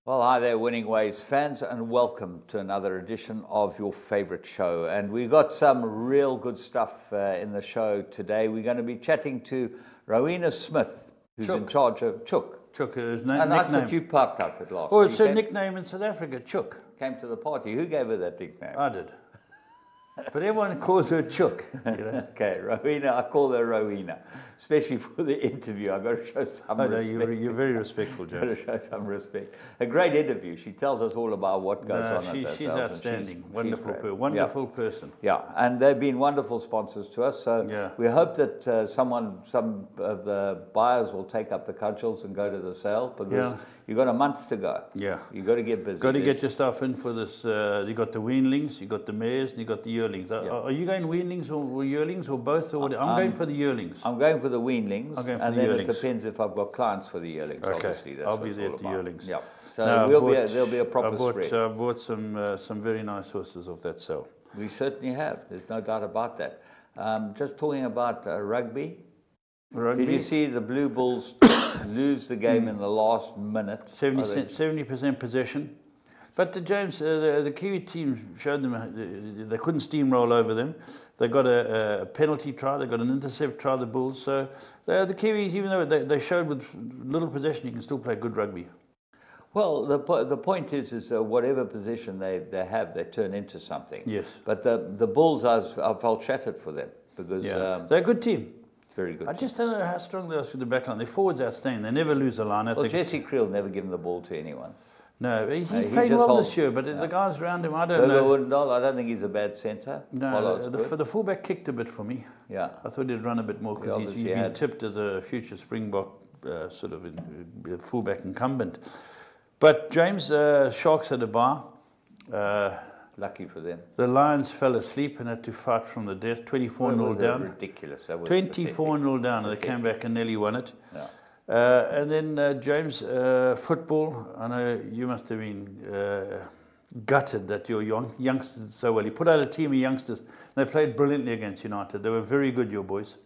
Well, hi there, Winning Ways fans, and welcome to another edition of your favorite show. And we've got some real good stuff in the show today. We're going to be chatting to Rowena Smith, who's in charge of Chook. Chook is nickname. And I said you piped out at last. Oh, it's a nickname in South Africa, Chook. Came to the party. Who gave her that nickname? I did. But everyone calls her Chook. You know? Okay, Rowena, I call her Rowena, especially for the interview. I've got to show some respect. No, you're very respectful, Joe. I've got to show some respect. A great interview. She tells us all about what goes on at the She's outstanding. Wonderful person. Yeah, and they've been wonderful sponsors to us. So yeah. We hope that some of the buyers will take up the cudgels and go to the sale, because you've got a month to go. Yeah. You've got to get busy. Got to get your stuff in for this. You got the weanlings, you got the mares, and you got the yearlings. Are you going weanlings or yearlings or both? Or I'm going for the yearlings. I'm going for the weanlings, and then yearlings. It depends if I've got clients for the yearlings. Okay. Obviously, that's I'll be there at the yearlings. Yeah. So there'll be a proper spread. I bought some very nice horses off that sale. We certainly have. There's no doubt about that. Just talking about rugby. Did you see the Blue Bulls lose the game in the last minute? 70% possession. But James, the Kiwi team showed them they couldn't steamroll over them. They got a penalty try, they got an intercept try, the Bulls. So the Kiwis, even though they showed with little possession, you can still play good rugby. Well, the point is whatever position they have, they turn into something. Yes. But the Bulls, I felt shattered for them, because they're a good team. Very good. I just don't know how strong they are through the back line. Their forwards outstanding. They never lose a line. Well, Jesse Creel never given the ball to anyone. No, he's played well this year, but the guys around him, I don't know. I don't think he's a bad centre. No, the fullback kicked a bit for me. Yeah. I thought he'd run a bit more, because he's been tipped as a future Springbok sort of fullback incumbent. But James, Sharks had a bar. Lucky for them. The Lions fell asleep and had to fight from the death, 24-0 down. Ridiculous. That was 24-0 down, and they came back and nearly won it. Yeah. And then James, football, I know you must have been gutted that your youngsters did so well. You put out a team of youngsters, and they played brilliantly against United. They were very good, your boys.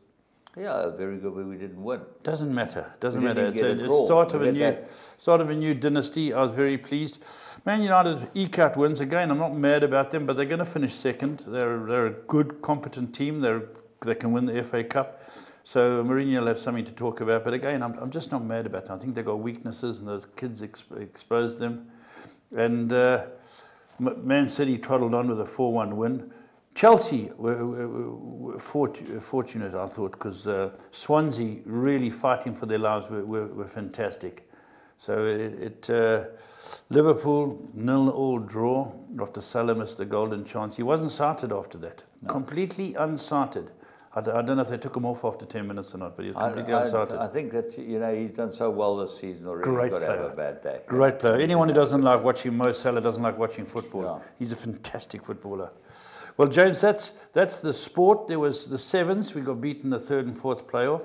Yeah, very good, but we didn't win. Doesn't matter. Doesn't matter. It's the start of a new dynasty. I was very pleased. Man United eke out wins again. I'm not mad about them, but they're going to finish second. They're a good, competent team. They can win the FA Cup. So Mourinho will have something to talk about. But again, I'm just not mad about them. I think they've got weaknesses, and those kids exposed them. And Man City trottled on with a 4-1 win. Chelsea were fortunate, I thought, because Swansea, really fighting for their lives, were fantastic. So Liverpool 0-0 draw after Salah missed the golden chance. He wasn't sighted after that. No. Completely unsighted. I don't know if they took him off after 10 minutes or not, but he was completely unsighted. I think that he's done so well this season already. Great player. Have a bad day. Great player. Anyone who doesn't like watching Mo Salah doesn't like watching football. Yeah. He's a fantastic footballer. Well, James, that's the sport. There was the sevens. We got beaten the third and fourth playoff.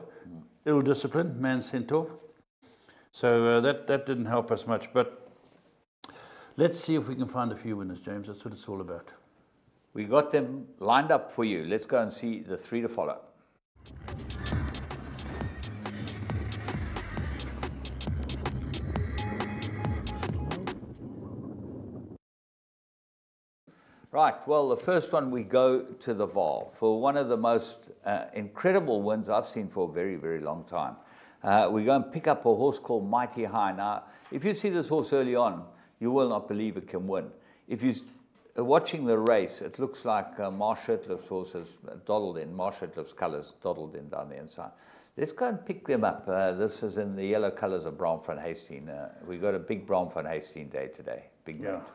Ill discipline, man sent off. So that didn't help us much. But let's see if we can find a few winners, James. That's what it's all about. We got them lined up for you. Let's go and see the three to follow. Right, well, the first one, we go to the Vaal for one of the most incredible wins I've seen for a very, very long time. We go and pick up a horse called Mighty High. Now, if you see this horse early on, you will not believe it can win. If you're watching the race, it looks like Marsh Shirtliff's horse is dotted in, Marsh Shirtliff's colours dotted in down the inside. Let's go and pick them up. This is in the yellow colours of Bram van Heesteen. We got a big Bram van Heesteen day today. Big night.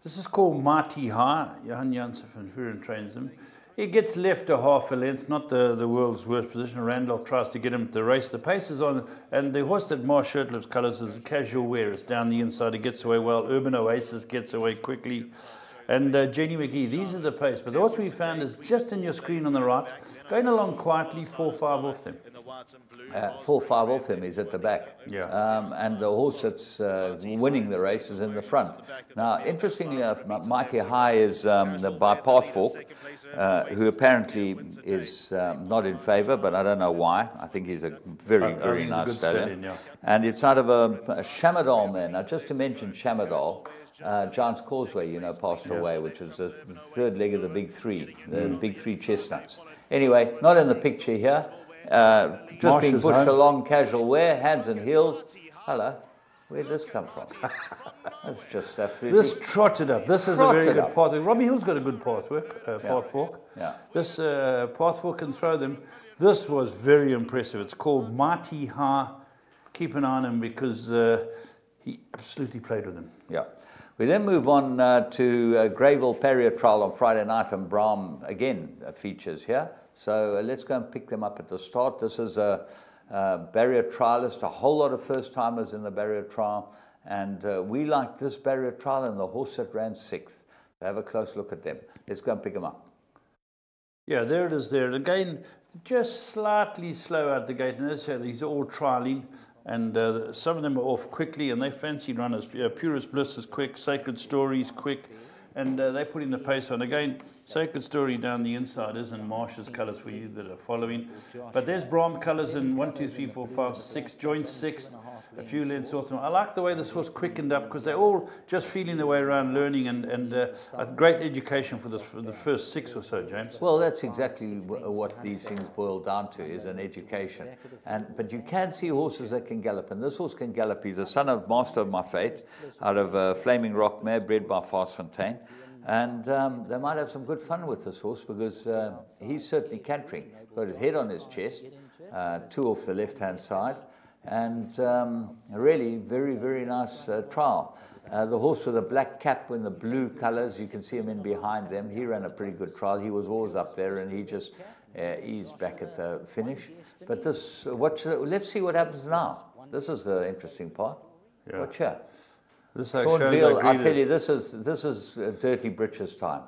This is called Mighty High. Johan Janssen van Vuren trains him. He gets left a half a length, not the world's worst position. Randolph tries to get him to race. The pace is on, and the horse that Marsh Shirtliff's colours is casual wear. It's down the inside. He gets away well. Urban Oasis gets away quickly. and Jenny McGee. These are the pace. But the horse we found is just in your screen on the right, going along quietly, 4-5 off them. 4-5 off them is at the back. Yeah. And the horse that's winning the race is in the front. Now, interestingly enough, Mighty High is the bypass fork, who apparently is not in favour, but I don't know why. I think he's a very nice stallion. Yeah. And it's out of a Shamadal man. Now, just to mention Shamadal, Giant's Causeway, you know, passed away, which was the third leg of the big three, the big three chestnuts. Anyway, not in the picture here. Just being pushed along, casual wear, hands and heels. Hello, where'd this come from? That's just absolutely... This trotted up. This is a very good path. Robbie Hill's got a good path fork. Yeah. This path fork can throw them. This was very impressive. It's called Mighty High. Keep an eye on him because he absolutely played with him. Yeah. We then move on to Greyville Barrier Trial on Friday night, and Brahm again features here. So let's go and pick them up at the start. This is a barrier trialist, a whole lot of first-timers in the barrier trial. And we like this barrier trial and the horse that ran 6th. Have a close look at them. Let's go and pick them up. Yeah, there it is there. And again, just slightly slow out the gate. And that's how these are all trialing. And some of them are off quickly, and they fancy runners. Purist Bliss is quick, Sacred Story is quick, and they put in the pace on. Again, Sacred Story down the inside is in Marsh's colours for you that are following. But there's Brahm colours in 1, 2, 3, 4, 5, 6, joint 6th, a few lengths off them. I like the way this horse quickened up because they're all just feeling their way around, learning, and a great education for the first 6 or so, James. Well, that's exactly what these things boil down to, is an education. But you can see horses that can gallop, and this horse can gallop. He's the son of Master of My Fate, out of Flaming Rock mare, bred by Fastfontein. And they might have some good fun with this horse because he's certainly cantering. Got his head on his chest, 2 off the left-hand side. And really very nice trial. The horse with the black cap in the blue colours, you can see him in behind them. He ran a pretty good trial. He was always up there, and he just eased back at the finish. But this, let's see what happens now. This is the interesting part. Yeah. Watch here. Sean Veal, I tell you, this is Dirty Britches time.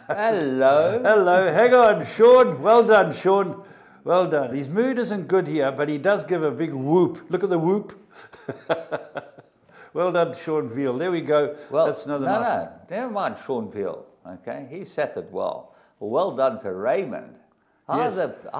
Hello. Hello. Hang on, Sean. Well done, Sean. Well done. His mood isn't good here, but he does give a big whoop. Look at the whoop. Well done, Sean Veal. There we go. Well, that's another no, never mind Sean Veal. Okay, he sat it well. Well done to Raymond. How's That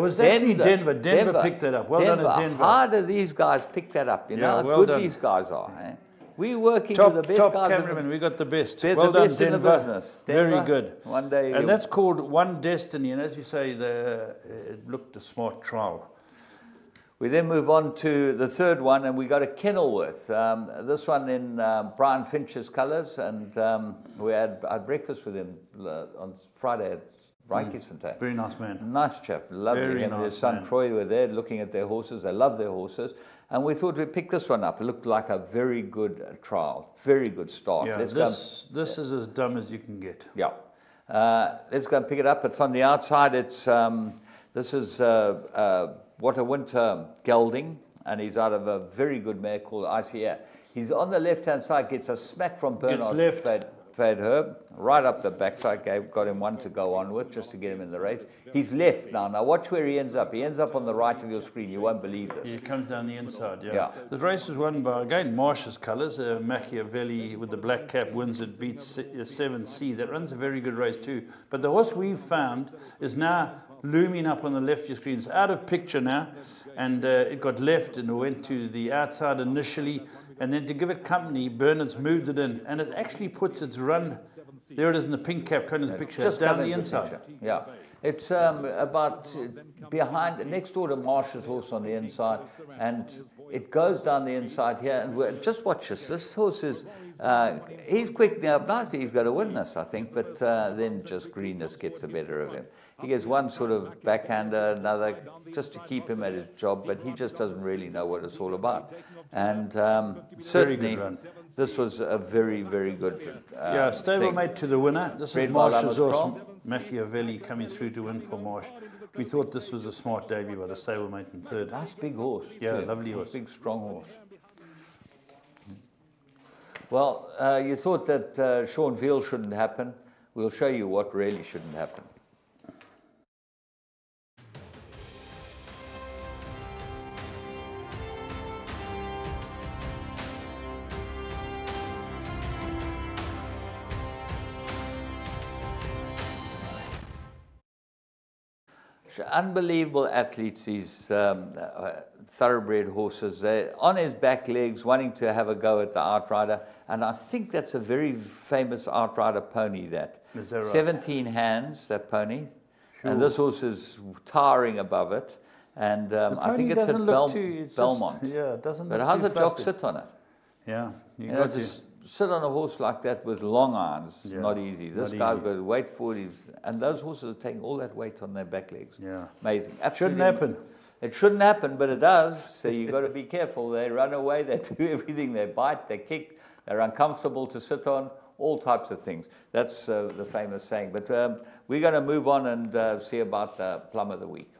was actually Denver. Denver picked that up. Well done at Denver. How do these guys pick that up? You know how good these guys are. Eh? We're working with the best guys. Cameraman, we got the best. They're well the best done, in the business. Denver. Very good. One day, and that's called One Destiny. And as you say, it looked a smart trial. We then move on to the third one, and we got a Kenilworth. This one in Brian Finch's colours, and we had breakfast with him on Friday at Rijkersfontein. Very nice man. Nice chap. Lovely. Him and his son Troy were there looking at their horses. They love their horses. And we thought we'd pick this one up. It looked like a very good trial. Very good start. Yeah, this is as dumb as you can get. Yeah. Let's go and pick it up. It's on the outside. It's this is What a Winter gelding. And he's out of a very good mare called ICA. He's on the left-hand side. Gets a smack from Bernard Fad Herb, right up the backside, got him one to go on with, just to get him in the race. He's left now. Now watch where he ends up. He ends up on the right of your screen. You won't believe this. He comes down the inside, yeah. The race was won by, again, Marsh's colours. Machiavelli with the black cap wins it, beats 7C. That runs a very good race too. But the horse we've found is now looming up on the left of your screen. It's out of picture now, and it got left and it went to the outside initially. And then to give it company, Bernard's moved it in, and it actually puts its run, there it is in the pink cap, kind of the picture, just down the inside. Yeah, it's about behind, next door to Marsh's horse on the inside, and it goes down the inside here. And just watch this. This horse is, he's quick now, nicely. He's got to win this, I think, but then just greenness gets the better of him. He gets one sort of backhander, another, just to keep him at his job, but he just doesn't really know what it's all about. And certainly, this was a very good stablemate to the winner. This is Marsh's horse, Machiavelli, coming through to win for Marsh. We thought this was a smart debut by the stablemate in third. Nice big horse. Yeah, lovely horse. Big, strong horse. Well, you thought that Sean Veal shouldn't happen. We'll show you what really shouldn't happen. Unbelievable athletes, these thoroughbred horses. They're on his back legs, wanting to have a go at the outrider. And I think that's a very famous outrider pony, that. Is that right? 17 hands, that pony. Sure. And this horse is towering above it. And I think it's at Belmont. Yeah, it doesn't look But how's too a jock flustered. sit on it? Yeah, You know, just sit on a horse like that with long irons, not easy. This guy's got to wait for it, and those horses are taking all that weight on their back legs. Yeah. Amazing. Shouldn't happen. It shouldn't happen, but it does, so you've got to be careful. They run away, they do everything, they bite, they kick, they're uncomfortable to sit on, all types of things. That's the famous saying. But we're going to move on and see about the Plum of the Week.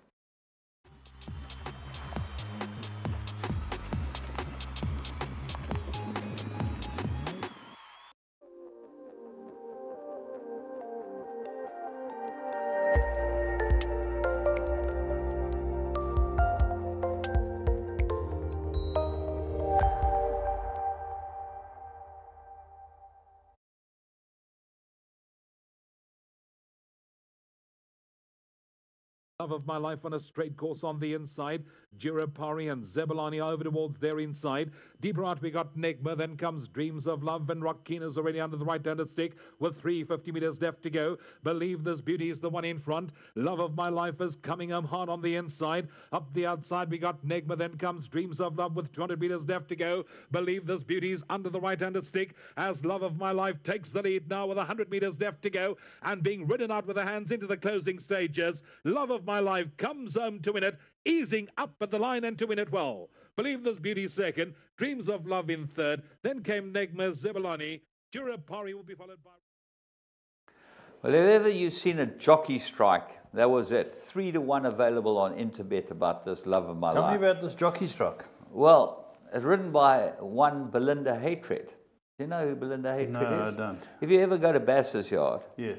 Love of My Life on a straight course on the inside. Girapari and Zebulani over towards their inside. Deeper out we got Negma, then comes Dreams of Love, and Rockina's already under the right-handed stick with 350 meters left to go. Believe This Beauty is the one in front. Love of My Life is coming hard on the inside. Up the outside we got Negma, then comes Dreams of Love with 200 meters left to go. Believe This Beauty is under the right-handed stick as Love of My Life takes the lead now with 100 meters left to go and being ridden out with the hands into the closing stages. Love of My Life comes home to win it, easing up at the line and to win it well. Believe This Beauty second, Dreams of Love in third, then came Negma, Zebulani. Girapari will be followed by... Well, if ever you've seen a jockey strike, that was it. 3-1 available on Interbet about this Love of My Life. Tell me about this jockey strike. Well, it's written by one Belinda Hatred. Do you know who Belinda Hatred is? No, I don't. If you ever go to Bass's Yard, yes,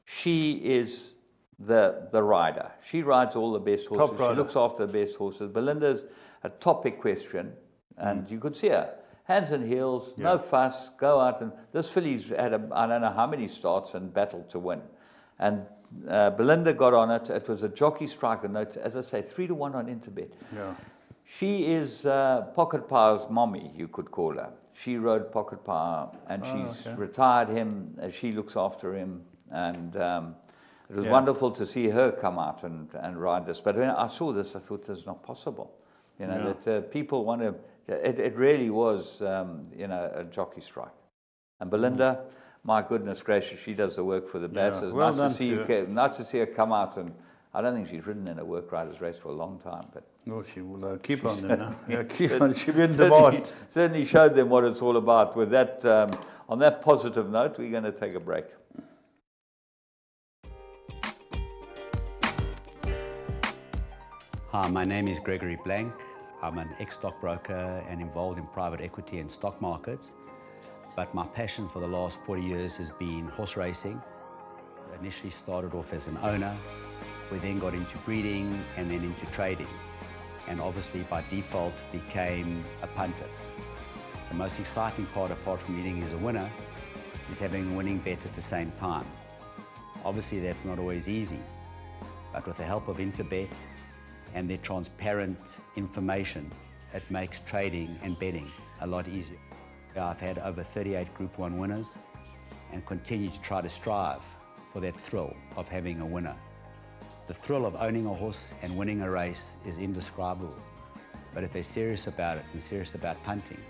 she is the rider. She rides all the best horses. Top rider. She looks after the best horses. Belinda's a top equestrian, and you could see her. Hands and heels, no fuss, go out. And this filly's had, I don't know how many starts and battled to win. And Belinda got on it. It was a jockey strike. And as I say, 3-1 on Interbet. yeah. She is Pocket Power's mommy, you could call her. She rode Pocket Power, and she's retired him. She looks after him. And it was wonderful to see her come out and ride this. But when I saw this, I thought this is not possible. You know, that people want to... It really was, you know, a jockey strike. And Belinda, my goodness gracious, she does the work for the Basses. Well nice to see her come out, and I don't think she's ridden in a work riders race for a long time. But well, she will keep on then now. Yeah, keep on. She'll be in demand. Certainly showed them what it's all about. With that, on that positive note, we're going to take a break. Hi, my name is Gregory Blank. I'm an ex-stockbroker and involved in private equity and stock markets. But my passion for the last 40 years has been horse racing. I initially started off as an owner. We then got into breeding and then into trading. And obviously by default became a punter. The most exciting part, apart from leading as a winner, is having a winning bet at the same time. Obviously that's not always easy, but with the help of Interbet and their transparent information, it makes trading and betting a lot easier. I've had over 38 Group 1 winners and continue to try to strive for that thrill of having a winner. The thrill of owning a horse and winning a race is indescribable. But if they're serious about it and serious about punting,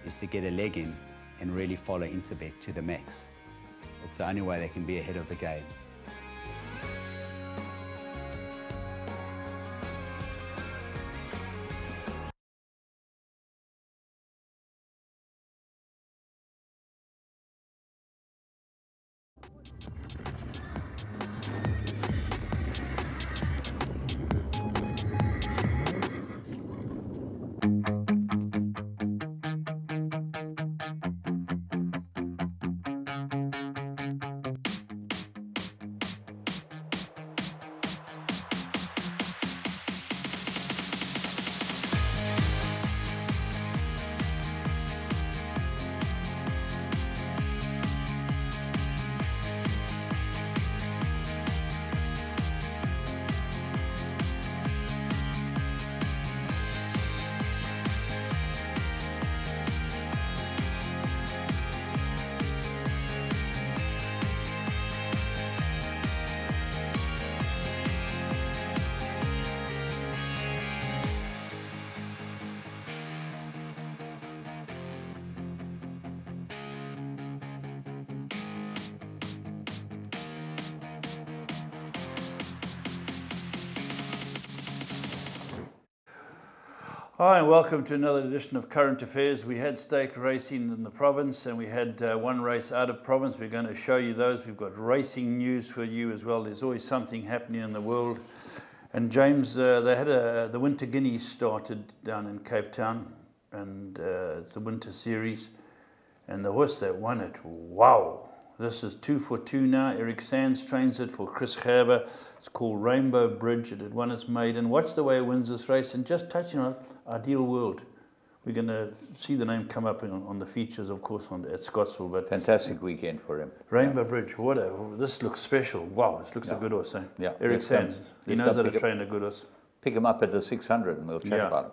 is to get a leg in and really follow Interbet to the max. It's the only way they can be ahead of the game. Hi and welcome to another edition of Current Affairs. We had stake racing in the province and we had one race out of province. We're going to show you those. We've got racing news for you as well. There's always something happening in the world. And James, they had the Winter Guineas started down in Cape Town, and it's the Winter Series. And the horse that won it, wow! This is 2 for 2 now. Eric Sands trains it for Chris Gerber. It's called Rainbow Bridge. It had won its maiden. Watch the way it wins this race. And just touching on it, Ideal World. We're going to see the name come up on the features, of course, at Scottsville. But fantastic weekend for him. Rainbow Bridge. This looks special. Wow, this looks a good horse. Eh? Yeah. Eric Sands. He knows how to train a good horse. Pick him up at the 600 and we'll chat about him.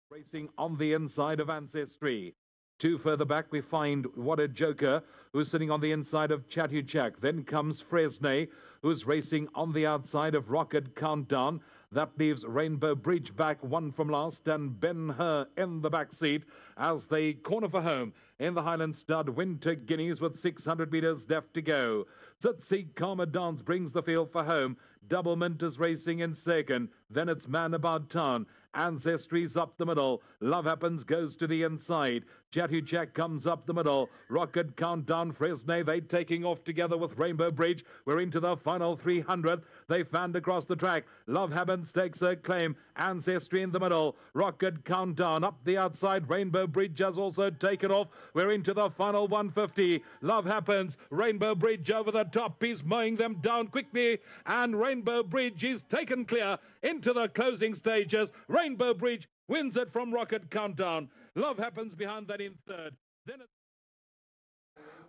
Racing on the inside of Ancestry. 2 further back, we find What a Joker, who's sitting on the inside of Chatuchak. Then comes Fresnay, who's racing on the outside of Rocket Countdown. That leaves Rainbow Bridge back, 1 from last, and Ben Hur in the back seat as they corner for home in the Highland Stud Winter Guineas with 600 metres left to go. Tsitsi Karma Dance brings the field for home. Double Mint is racing in second. Then it's Man About Town. Ancestry's up the middle. Love Happens goes to the inside. Chatuchak comes up the middle. Rocket Countdown, Fresnay, they taking off together with Rainbow Bridge. We're into the final 300. They fanned across the track. Love Happens takes her claim. Ancestry in the middle. Rocket Countdown up the outside. Rainbow Bridge has also taken off. We're into the final 150. Love Happens. Rainbow Bridge over the top. He's mowing them down quickly. And Rainbow Bridge is taken clear into the closing stages. Rainbow Bridge wins it from Rocket Countdown. Love Happens behind that in third. Then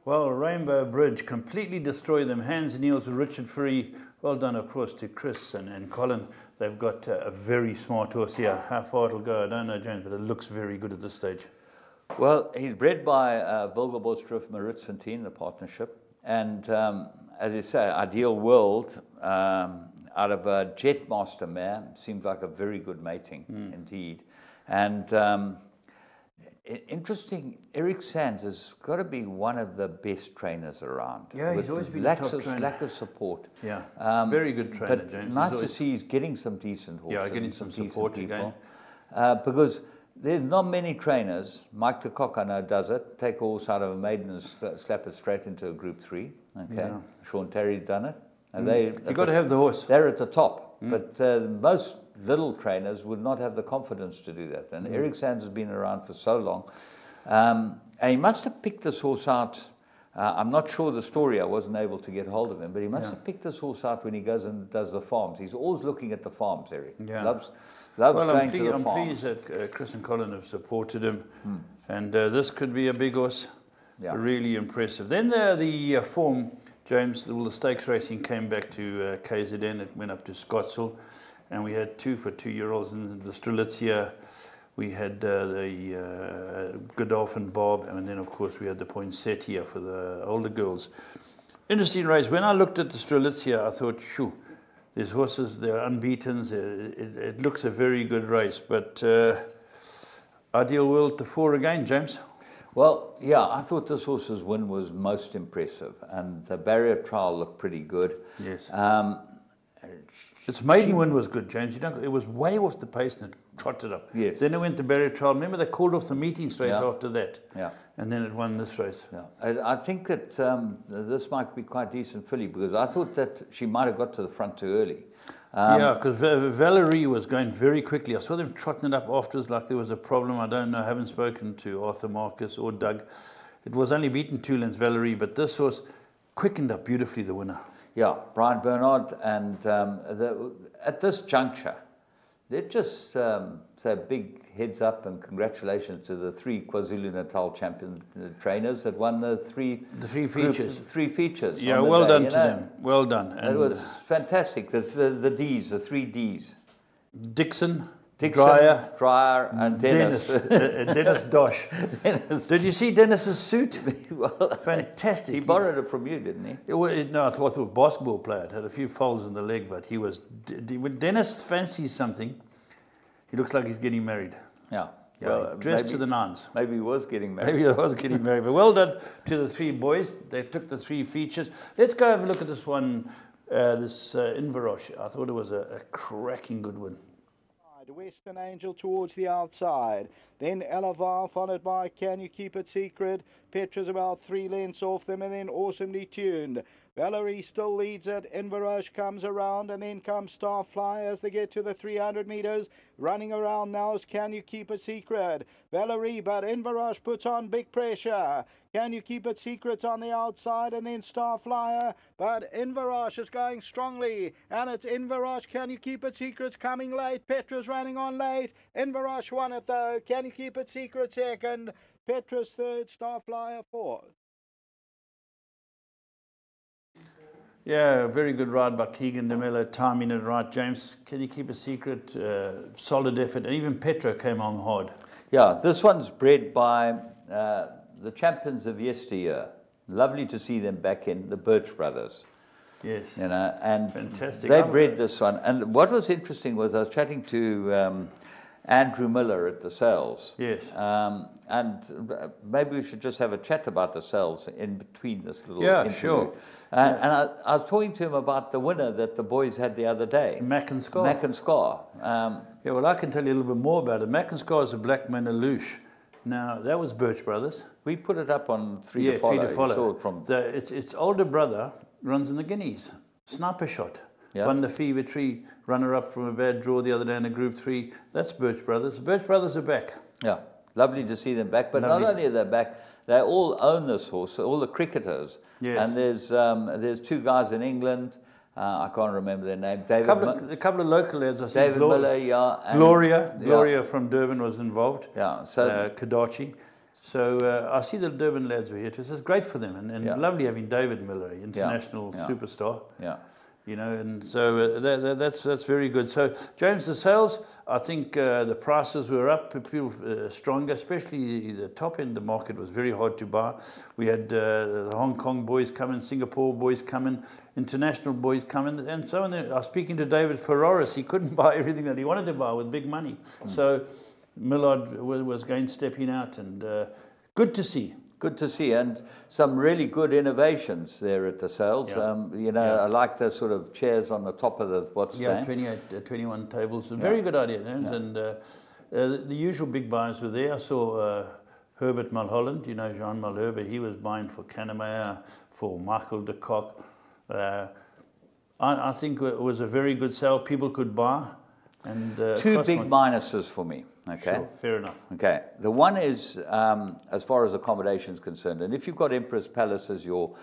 well, Rainbow Bridge completely destroyed them. Hands and heels with Richard Free. Well done, of course, to Chris and Colin. They've got a very smart horse here. How far it'll go, I don't know, James, but it looks very good at this stage. Well, he's bred by Wilgerbordstruff Maritzfontein, the partnership. And as you say, Ideal World, out of a Jetmaster mare, seems like a very good mating indeed. And interesting, Eric Sands has got to be one of the best trainers around. Yeah, he's always been a top trainer. Lack of support. Yeah, very good trainer, but James. Nice to see he's getting some decent horses. Yeah, getting some support people. Again. Because there's not many trainers. Mike de Kock, I know, does it. Take a horse out of a maiden and slap it straight into a Group 3. Okay, yeah. Sean Terry's done it. And you've got to have the horse. They're at the top. But most little trainers would not have the confidence to do that. And Eric Sands has been around for so long. And he must have picked this horse out. I'm not sure the story. I wasn't able to get hold of him. But he must have picked this horse out when he goes and does the farms. He's always looking at the farms, Eric. Yeah. Loves going to the farms. I'm pleased that Chris and Colin have supported him. And this could be a big horse. Yeah. Really impressive. Then the form, James, the stakes racing came back to KZN. It went up to Scottsville. And we had 2 for 2-year-olds in the Strelitzia. We had the Godolphin Bob, and then, of course, we had the Poinsettia for the older girls. Interesting race. When I looked at the Strelitzia, I thought, shoo, these horses, they're unbeaten. It looks a very good race. But Ideal World to 4 again, James. Well, yeah, I thought this horse's win was most impressive. And the barrier trial looked pretty good. Yes. Its maiden win was good, James. You know, it was way off the pace and it trotted up. Yes. Then it went to barrier trial. Remember, they called off the meeting straight after that. Yeah. And then it won this race. Yeah. I think that this might be quite decent filly because I thought that she might have got to the front too early. Yeah, because Valerie was going very quickly. I saw them trotting it up afterwards like there was a problem. I don't know. I haven't spoken to Arthur Marcus or Doug. It was only beaten 2 lengths, Valerie, but this horse quickened up beautifully, the winner. Yeah, Brian Bernard, and at this juncture, let's just say big heads up and congratulations to the 3 KwaZulu-Natal champion trainers that won the three features. 3 features. Yeah, well done to them. Well done. It was fantastic. The Ds, the 3 Ds. Dixon, Dreyer, and Dennis. Dennis Dosh. Did you see Dennis's suit? Well, fantastic. He borrowed it from you, didn't he? No, I thought it was a basketball player. It had a few folds in the leg, but he was. When Dennis fancies something, he looks like he's getting married. Yeah. Well, dressed to the nines. Maybe he was getting married. Maybe he was getting married. But well done to the 3 boys. They took the 3 features. Let's go have a look at this one, this Inverosh. I thought it was a cracking good one. Western Angel towards the outside. Then Elavar, followed by Can You Keep It Secret. Petra's about 3 lengths off them, and then Awesomely Tuned. Valerie still leads it. Inverush comes around, and then comes Starfly as they get to the 300 meters. Running around now is Can You Keep It Secret. Valerie, but Inverush puts on big pressure. Can You Keep It Secret on the outside, and then Starflyer, but Inverush is going strongly, and it's Inverush. Can You Keep It Secret's coming late. Petra's running on late. Inverush won it though. Can You Keep It Secret second. Petra's third. Starflyer fourth. Yeah, very good ride by Keegan DeMello, timing it right, James. Can You Keep a Secret? Solid effort, and even Petra came on hard. Yeah, this one's bred by the champions of yesteryear. Lovely to see them back in, the Birch brothers. Yes. You know, and fantastic. They bred this one. And what was interesting was I was chatting to Andrew Miller at the sales. Yes. And maybe we should just have a chat about the sales in between this little interview. Sure. And I was talking to him about the winner that the boys had the other day. Mac and Scar. Mac and Scar. Yeah, well, I can tell you a little bit more about it. Mac and Scar is a black Manaloosh. Now, that was Birch Brothers. We put it up on 3 to Follow. 3 to Follow. Saw it from its older brother runs in the Guineas. Sniper Shot. Yeah. Won the Fever Tree, runner-up from a bad draw the other day in a Group 3. That's Birch Brothers. Birch Brothers are back. Yeah, lovely to see them back. But Lovely. not only are they back, they all own this horse, all the cricketers. Yes. And there's 2 guys in England. I can't remember their name. A couple of local lads. I see David Miller, yeah. And Gloria from Durban was involved. Yeah. So Kadachi. So I see the Durban lads were here too. So it's great for them, and lovely having David Miller, international superstar. Yeah. You know, and so that's very good. So James, the sales, I think the prices were up, people stronger, especially the top end of the market was very hard to buy. We had the Hong Kong boys coming, Singapore boys coming, international boys coming, and so on. I was speaking to David Ferraris. He couldn't buy everything that he wanted to buy with big money. So Millard was stepping out, and good to see. Good to see, and some really good innovations there at the sales. You know, I like the sort of chairs on the top of the what's name? 21 tables. A very good idea, and the usual big buyers were there. I saw Herbert Mulholland, you know, Jean Malherbe. He was buying for Kanemayer, for Michael de Kock. I think it was a very good sale. People could buy. And 2 big minuses for me. Okay. Sure, fair enough. Okay. The one is as far as accommodation is concerned, and if you've got Empress Palace as your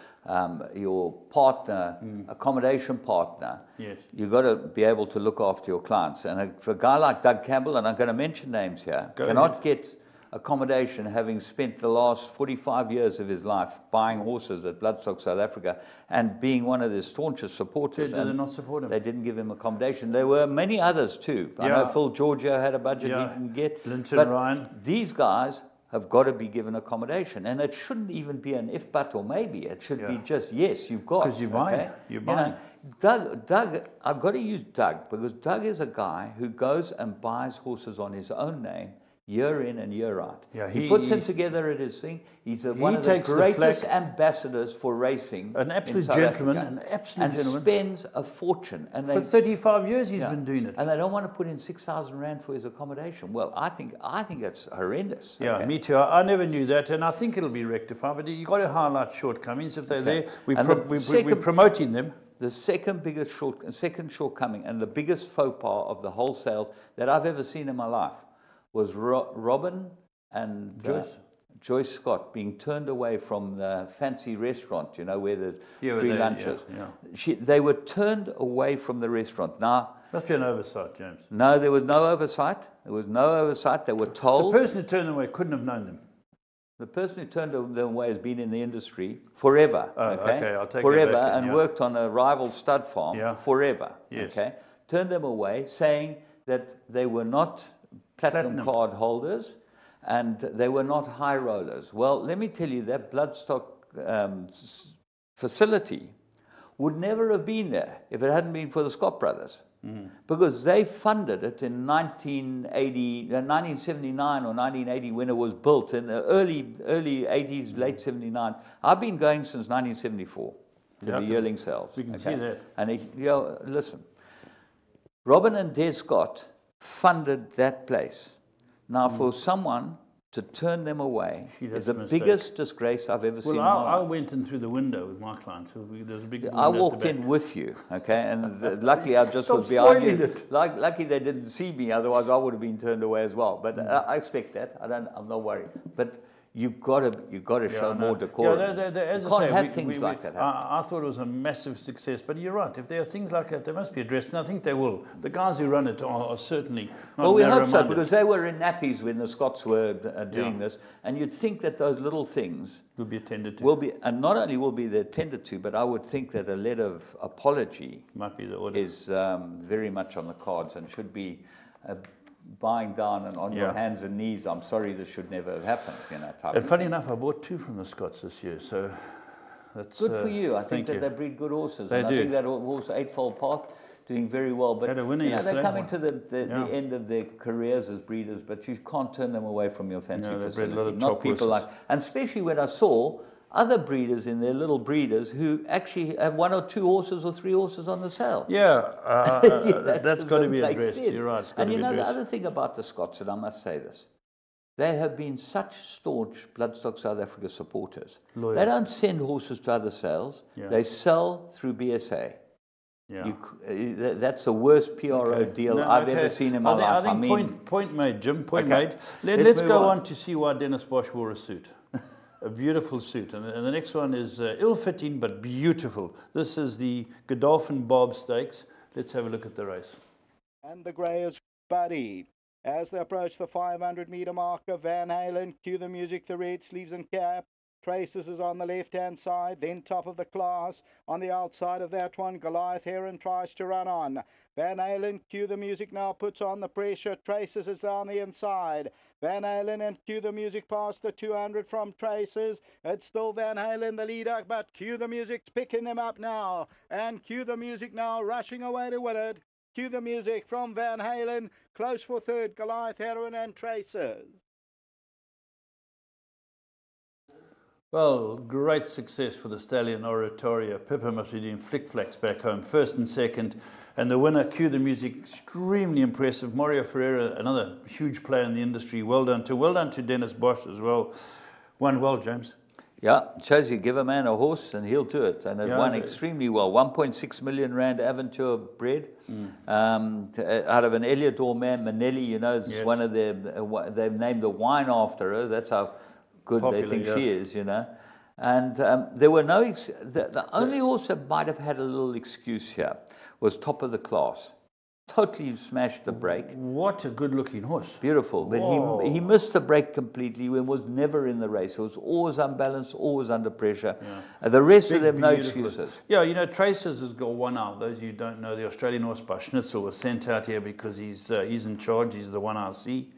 partner, accommodation partner, yes, you've got to be able to look after your clients. And for a guy like Doug Campbell, and I'm going to mention names here, cannot get accommodation, having spent the last 45 years of his life buying horses at Bloodstock South Africa and being one of their staunchest supporters. Did they not support him? They didn't give him accommodation. There were many others too. I know Phil Giorgio had a budget he didn't get. Linton Ryan. These guys have got to be given accommodation, and it shouldn't even be an if, but, or maybe. It should be just yes, you've got. Because you're buying. You're buying. Doug, I've got to use Doug because Doug is a guy who goes and buys horses on his own name, year in and year out. Yeah, he puts them together at his thing. He's one of the greatest ambassadors for racing. An absolute gentleman, an absolute gentleman. And spends a fortune. And for 35 years he's been doing it. And they don't want to put in 6,000 Rand for his accommodation. Well, I think that's horrendous. Yeah, me too. I never knew that, and I think it'll be rectified. But you've got to highlight shortcomings. If they're there, we're promoting them. The second shortcoming and the biggest faux pas of the whole sales that I've ever seen in my life was Robin and Joyce Scott being turned away from the fancy restaurant, you know, where there's free lunches. They were turned away from the restaurant. Now, must be an oversight, James. No, there was no oversight. There was no oversight. They were told. The person who turned them away couldn't have known them. The person who turned them away has been in the industry forever. Okay, I'll take forever, that back and worked on a rival stud farm forever. Yes. Okay, turned them away, saying that they were not platinum card holders, and they were not high rollers. Well, let me tell you, that Bloodstock facility would never have been there if it hadn't been for the Scott brothers. Because they funded it in 1979 or 1980 when it was built, in the early 80s, late 79. I've been going since 1974 to the yearling sales. We can see that. And listen, Robin and Des Scott funded that place. Now, for someone to turn them away is the biggest disgrace I've ever seen in my life. I went in through the window with my client. So there's a big. I walked in with you, okay, and luckily I just was behind you. Lucky they didn't see me, otherwise I would have been turned away as well. But I expect that. I'm not worried. But you've got to show more decorum. As you I can't say, have things like that happen. I thought it was a massive success, but you're right. If there are things like that, they must be addressed, and I think they will. The guys who run it are certainly not. Well, we hope so, because they were in nappies when the Scots were doing this, and you'd think that those little things will be attended to. And not only will be attended to, but I would think that a letter of apology might be the order. Is very much on the cards and should be. Bowing down and on your hands and knees, I'm sorry, this should never have happened. And funny enough, I bought 2 from the Scots this year, so that's good for you. I think that they breed good horses. They do. I think that horse, Eightfold Path, doing very well. But had a winner they're coming to the end of their careers as breeders, but you can't turn them away from your fancy facility. A lot of not people horses. and especially when I saw other breeders in their little breeders who actually have 1 or 2 horses or 3 horses on the sale. That's got to be addressed. You're right. And you know, the other thing about the Scots, and I must say this, they have been such staunch Bloodstock South Africa supporters. Loyal. They don't send horses to other sales. They sell through BSA. That's the worst PRO deal I've ever seen in my life. I think point made, Jim. Point made. Let's go on to see why Dennis Bosch wore a suit. A beautiful suit. And the next one is ill-fitting but beautiful. This is the Godolphin Bob Stakes. Let's have a look at the race. And the grey is Buddy. As they approach the 500-metre marker, Van Halen, cue the music, the red sleeves and cap. Traces is on the left-hand side, then top of the class. On the outside of that one, Goliath Heron tries to run on. Van Halen, cue the music now, puts on the pressure. Traces is down the inside. Van Halen and cue the music past the 200 from Traces. It's still Van Halen, the leader, but cue the music's picking them up now. And cue the music now, rushing away to win it. Cue the music from Van Halen, close for third, Goliath Heron and Traces. Well, great success for the stallion Oratorio. Pippa must be doing flick-flacks back home, first and second. And the winner, cue the music, extremely impressive. Mario Ferreira, another huge player in the industry. Well done to Dennis Bosch as well. Won well, James. Yeah, it shows you give a man a horse and he'll do it. And it won extremely well. 1.6 million rand Aventure bred out of an Eliodor mare, Manelli, you know, it's one of their, they've named the wine after her. That's how good popular, they think she is, you know. And there were no, the only horse that might have had a little excuse here was Top of the Class. Totally smashed the break. What a good-looking horse. Beautiful. But he missed the break completely and was never in the race. He was always unbalanced, always under pressure. The rest of them, no excuses. Yeah, you know, Traces has got one out. Those you don't know, the Australian horse by Schnitzel was sent out here because he's in charge. He's the one I see.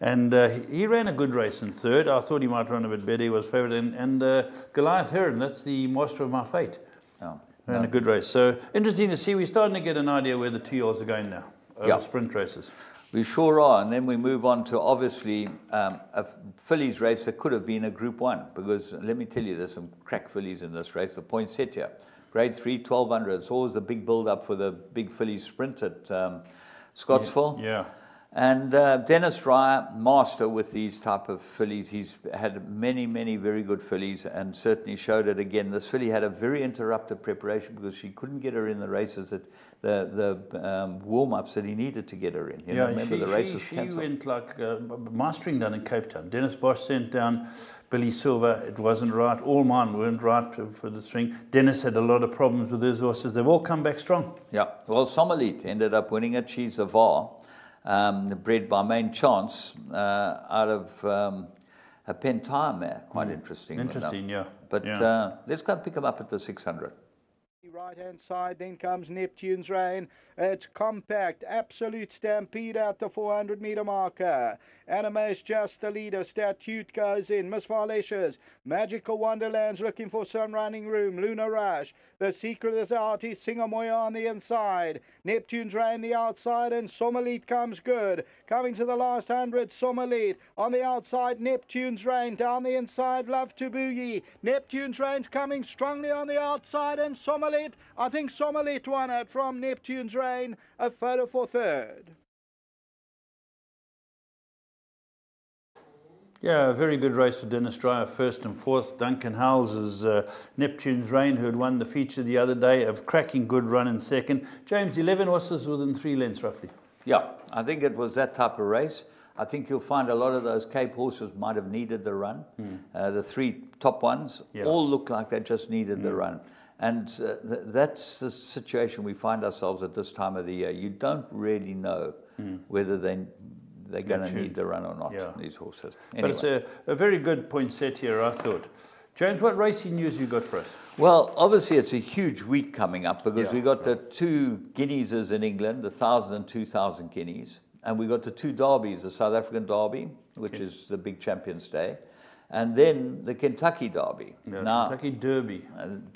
And he ran a good race in third. I thought he might run a bit better. He was favourite. And Goliath Heron, that's the master of my fate. Oh. Ran a good race. So interesting to see. We're starting to get an idea where the 2-year-olds are going now. Sprint races. We sure are. And then we move on to obviously a fillies race that could have been a Group 1. Because let me tell you, there's some crack fillies in this race. The poinsettia, Grade 3, 1200. It's always the big build-up for the big fillies sprint at Scottsville. Yeah. And Dennis Ryer, master with these type of fillies. He's had many, many very good fillies and certainly showed it again. This filly had a very interrupted preparation because she couldn't get her in the races at the warm-ups that he needed to get her in. You know, remember the race was cancelled. She went like mastering down in Cape Town. Dennis Bosch sent down Billy Silver. It wasn't right. All mine weren't right for the string. Dennis had a lot of problems with his horses. They've all come back strong. Yeah. Well, Somerleet ended up winning it. She's a VAR. Bred by Main Chance out of a Pentire mare. Quite interesting. Interesting, yeah. But let's go and pick him up at the 600. Right-hand side, then comes Neptune's Reign. It's compact, absolute stampede at the 400-metre marker. Anime's just the leader. Statute goes in. Miss Valetius, Magical Wonderland's looking for some running room. Luna Rush, The Secret is out. He's Singamoya on the inside. Neptune's Reign the outside, and Somerleet comes good. Coming to the last 100, Somerleet. On the outside, Neptune's Reign. Down the inside, Love to Boogie. Neptune's Reign's coming strongly on the outside, and Somerleet, I think Somerleet won it from Neptune's Reign. A photo for third. Yeah, a very good race for Dennis Dreyer, first and fourth. Duncan Howell's Neptune's Reign, who had won the feature the other day, a cracking good run in second. James, 11 horses within 3 lengths roughly. Yeah, I think it was that type of race. I think you'll find a lot of those Cape horses might have needed the run. The 3 top ones all look like they just needed the run. And that's the situation we find ourselves at this time of the year. You don't really know whether they're going to need the run or not, these horses. Anyway. But it's a very good point set here, I thought. James, what racing news you got for us? Well, obviously it's a huge week coming up because we got the 2 Guineas in England, the 1,000 and 2,000 Guineas. And we got the 2 derbies, the South African Derby, which is the big Champions Day, and then the Kentucky Derby. Now, Kentucky Derby.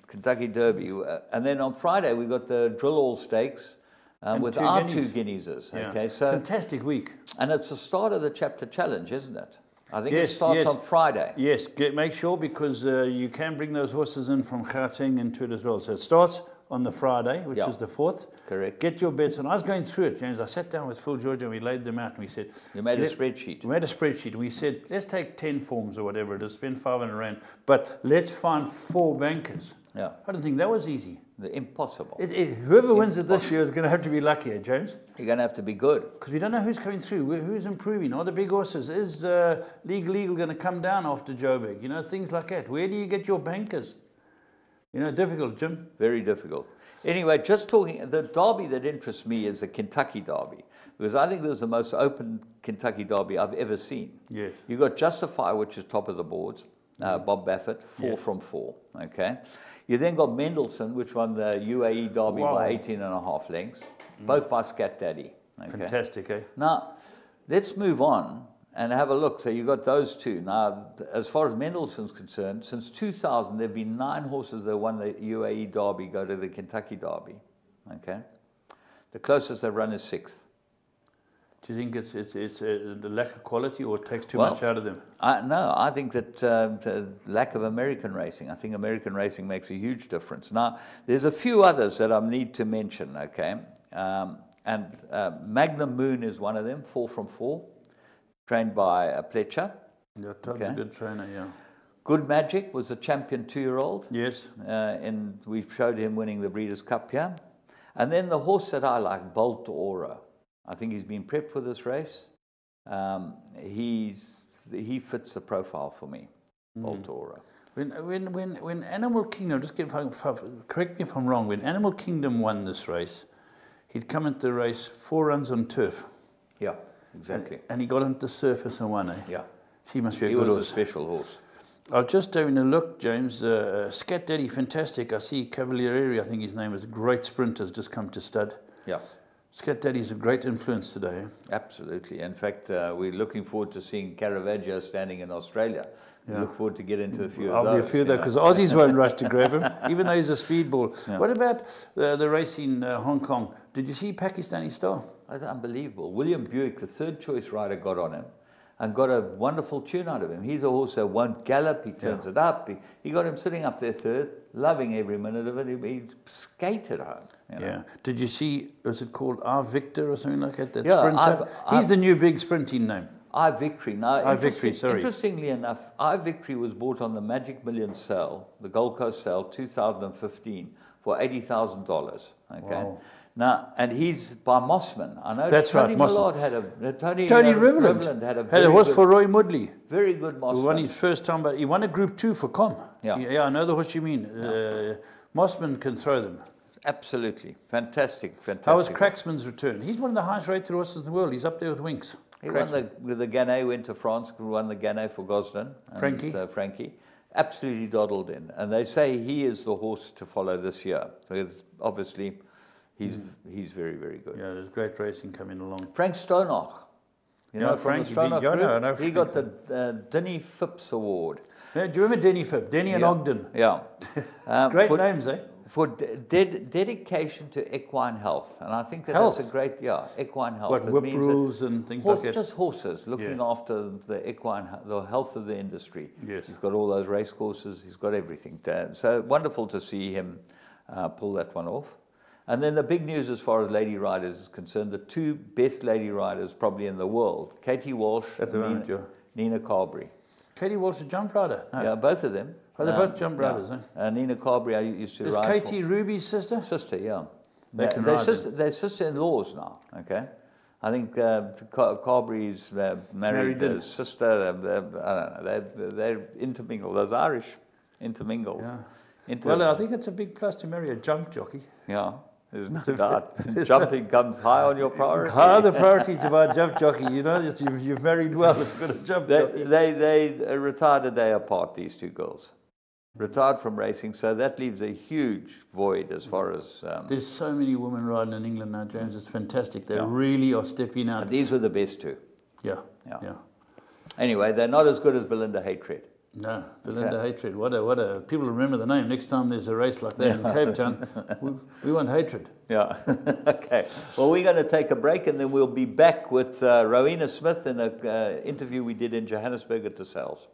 Kentucky Derby. And then on Friday we got the Drill All Stakes with our 2 Guineas. Okay, so fantastic week. And it's the start of the Chapter Challenge, isn't it? I think it starts on Friday. Yes, make sure, because you can bring those horses in from Gauteng into it as well. So it starts on the Friday, which is the 4th. Correct. Get your bets. And I was going through it, James. I sat down with Phil George and we laid them out and we said... You made a spreadsheet. We made a spreadsheet and we said, let's take 10 forms or whatever it is, spend 500 Rand, but let's find 4 bankers. Yeah. I don't think that was easy. Impossible. Whoever wins it this year is going to have to be lucky, James. You're going to have to be good. Because we don't know who's coming through, who's improving. Are the big horses? Is Legal going to come down after Joburg? You know, things like that. Where do you get your bankers? You know, difficult, Jim. Very difficult. Anyway, just talking, the derby that interests me is the Kentucky Derby, because I think this is the most open Kentucky Derby I've ever seen. Yes. You've got Justify, which is top of the boards, Bob Baffert, 4 from 4, okay? You then got Mendelssohn, which won the UAE Derby by 18.5 lengths, both by Scat Daddy. Okay? Fantastic, eh? Now, let's move on and have a look. So you got those 2. Now, as far as Mendelssohn's concerned, since 2000, there have been 9 horses that won the UAE Derby go to the Kentucky Derby. Okay, the closest they've run is 6th. Do you think it's the lack of quality, or it takes too much out of them? No, I think that the lack of American racing. I think American racing makes a huge difference. Now, there's a few others that I need to mention. Okay, Magnum Moon is one of them, 4 from 4. Trained by Pletcher. Yeah, Todd's a good trainer, yeah. Good Magic was the champion 2-year-old. Yes. And we showed him winning the Breeders' Cup here. And then the horse that I like, Bolt Aura. I think he's been prepped for this race. He fits the profile for me, Bolt Aura. When Animal Kingdom, correct me if I'm wrong, when Animal Kingdom won this race, he'd come into the race 4 runs on turf. Yeah. Exactly. And he got onto the surface and won, eh? Yeah. He must be a good horse. He was a special horse. I was just having a look, James. Scat Daddy, fantastic. I see Cavalieri, I think his name is, a great sprinter, has just come to stud. Yeah. Scat Daddy's a great influence today. Eh? Absolutely. In fact, we're looking forward to seeing Caravaggio standing in Australia. We look forward to get into a few of those. I'll be a few though, because Aussies won't rush to grab him, even though he's a speedball. Yeah. What about the race in Hong Kong? Did you see Pakistani Star? That's unbelievable. William Buick, the 3rd choice rider, got on him and got a wonderful tune out of him. He's a horse that won't gallop. He turns it up. He got him sitting up there 3rd, loving every minute of it. He skated home. You know? Yeah. Did you see, was it called Our Victor or something like that? That sprinter? He's the new big sprinting name. I Victory. Now, Interestingly enough, I Victory was bought on the Magic Million sale, the Gold Coast sale, 2015, for $80,000. Okay. Wow. Now, and he's by Mossman. I know that's Tony right. Millard had a Tony Riveland had a horse for Roy Mudley. Very good Mossman. He won his first time, but he won a Group 2 for Com. Yeah, I know the horse you mean. Mossman can throw them. Absolutely, fantastic. How was Cracksman's return? He's one of the highest rated horses in the world. He's up there with Winks. He won the Gannet, went to France, won the Gannet for Gosden. Frankie. Absolutely doddled in. And they say he is the horse to follow this year. So obviously, he's very, very good. Yeah, there's great racing coming along. Frank Stonach. You know, Frank Stonach group, he got the Denny Phipps Award. Yeah, do you remember Denny Phipps? Denny and Ogden. Yeah. Great names, eh? For dedication to equine health. And I think that's a great, equine health. What, whip rules and things like that? Just horses, looking after the equine, the health of the industry. Yes. He's got all those race courses, he's got everything. So wonderful to see him pull that one off. And then the big news as far as lady riders is concerned, the 2 best lady riders probably in the world, Katie Walsh at the moment, Nina Carberry. Katie Walsh, a jump rider? No. Yeah, both of them. Oh, they're both jump riders, eh? Nina Carberry, I used to ride Katie Ruby's sister? Sister, yeah. They're sister-in-laws now, okay? I think Carberry's married his sister. I don't know. They're intermingled. Those Irish intermingled. Yeah. Well, I think it's a big plus to marry a jump jockey. Yeah, there's no doubt. Jumping comes high on your priority. High on the priorities of our jump jockey. You know, you've married well if you've got a jump jockey. They retired a day apart, these two girls. Retired from racing, so that leaves a huge void as far as... There's so many women riding in England now, James. It's fantastic. They really are stepping out. And these were the best two. Yeah. Anyway, they're not as good as Belinda Hatred. No, Belinda Hatred. What a people remember the name. Next time there's a race like that in Cape Town, we want Hatred. Yeah. Okay. Well, we're going to take a break, and then we'll be back with Rowena Smith in an interview we did in Johannesburg at the Sales.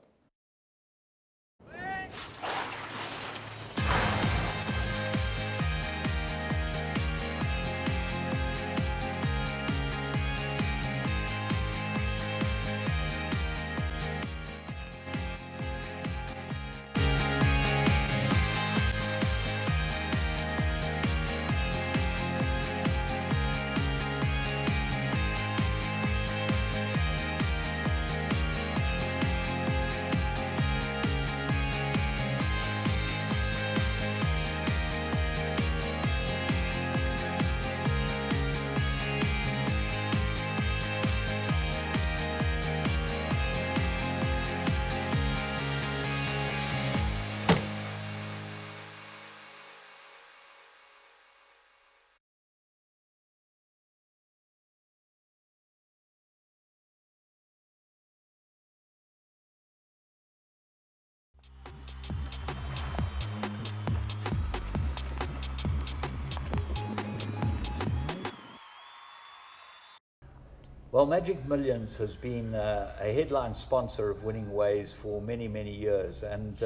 Well, Magic Millions has been a headline sponsor of Winning Ways for many, many years. And